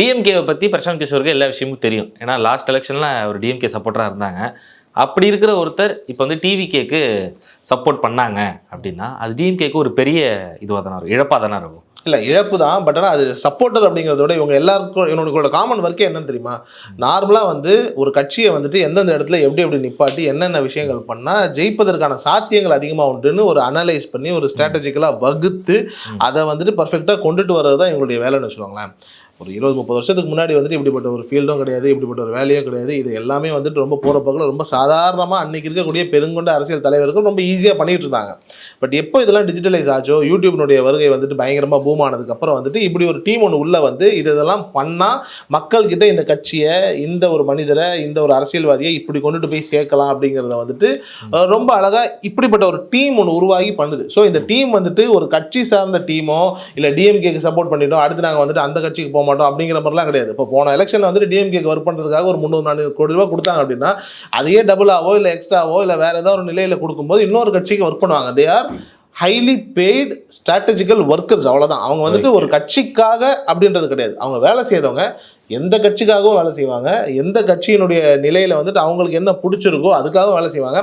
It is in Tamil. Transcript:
டிஎம்கேவை பற்றி பிரசாந்த் கிஷோருக்கு எல்லா விஷயமும் தெரியும். ஏன்னா லாஸ்ட் எலெக்ஷனில் ஒரு டிஎம்கே சப்போர்ட்டராக இருந்தாங்க. அப்படி இருக்கிற ஒருத்தர் இப்போ வந்து டிவிகேக்கு சப்போர்ட் பண்ணாங்க அப்படின்னா அது டிஎம்கேக்கு ஒரு பெரிய இதுவாக தானே இருக்கும், இழப்பாக தானே இருக்கும். இல்லை இழப்பு தான். பட் ஆனால் அது சப்போர்ட்டர் அப்படிங்கிறத விட இவங்க எல்லாருக்கும் என்னோட காமன் ஒர்க்கே என்னன்னு தெரியுமா? நார்மலாக வந்து ஒரு கட்சியை வந்துட்டு எந்தெந்த இடத்துல எப்படி எப்படி நிப்பாட்டி என்னென்ன விஷயங்கள் பண்ணால் ஜெயிப்பதற்கான சாத்தியங்கள் அதிகமாக உண்டுன்னு ஒரு அனலைஸ் பண்ணி ஒரு ஸ்ட்ராட்டஜிக்கலாக வகுத்து அதை வந்துட்டு பர்ஃபெக்டாக கொண்டுட்டு வர்றது தான் எங்களுடைய வேலைன்னு வச்சுக்கோங்களேன். ஒரு 20-30 வருஷத்துக்கு முன்னாடி வந்துட்டு இப்படிப்பட்ட ஒரு ஃபீல்டும் கிடையாது, இப்படிப்பட்ட ஒரு வேலையும் கிடையாது. இது எல்லாமே வந்துட்டு ரொம்ப போகிற பக்கம் ரொம்ப சாதாரணமாக அன்றைக்கி இருக்கக்கூடிய பெருங்கொண்ட அரசியல் தலைவர்கள் ரொம்ப ஈஸியாக பண்ணிகிட்டு இருந்தாங்க. பட் எப்போ இதெல்லாம் டிஜிட்டலைஸ் ஆச்சோ, யூடியூப்னுடைய வருகை வந்துட்டு பயங்கரமாக பூம் ஆனதுக்கப்புறம் வந்துட்டு இப்படி ஒரு டீம் ஒன்று உள்ளே வந்து இதெல்லாம் பண்ணால் மக்கள்கிட்ட இந்த கட்சியை, இந்த ஒரு மனிதரை, இந்த ஒரு அரசியல்வாதியை இப்படி கொண்டுட்டு போய் சேர்க்கலாம் அப்படிங்கிறத வந்துட்டு ரொம்ப அழகாக இப்படிப்பட்ட ஒரு டீம் ஒன்று உருவாகி பண்ணுது. ஸோ இந்த டீம் வந்துட்டு ஒரு கட்சி சார்ந்த டீமோ இல்லை டிஎம்கேக்கு சப்போர்ட் பண்ணிட்டோம் அடுத்து நாங்கள் வந்துட்டு அந்த கட்சிக்கு போக மாட்டோம் அப்படிங்கிற மாதிரிலாம் கிடையாது. இப்போ போன எலெக்ஷன் வந்துட்டு டிஎம்கேக்கு ஒர்க் பண்ணுறதுக்காக ஒரு 300-400 கோடி ரூபா கொடுத்தாங்க அப்படின்னா அதையே டபுளாவோ இல்லை எக்ஸ்ட்ராவோ இல்லை வேற ஏதாவது ஒரு நிலையில் கொடுக்கும்போது இன்னொரு கட்சிக்கு ஒர்க் பண்ணுவாங்க. They are highly paid strategical workers, அவ்வளோதான். அவங்க வந்துட்டு ஒரு கட்சிக்காக அப்படின்றது கிடையாது. அவங்க வேலை செய்கிறவங்க எந்த கட்சிக்காகவும் வேலை செய்வாங்க, எந்த கட்சியினுடைய நிலையில் வந்துட்டு அவங்களுக்கு என்ன பிடிச்சிருக்கோ அதுக்காக வேலை செய்வாங்க.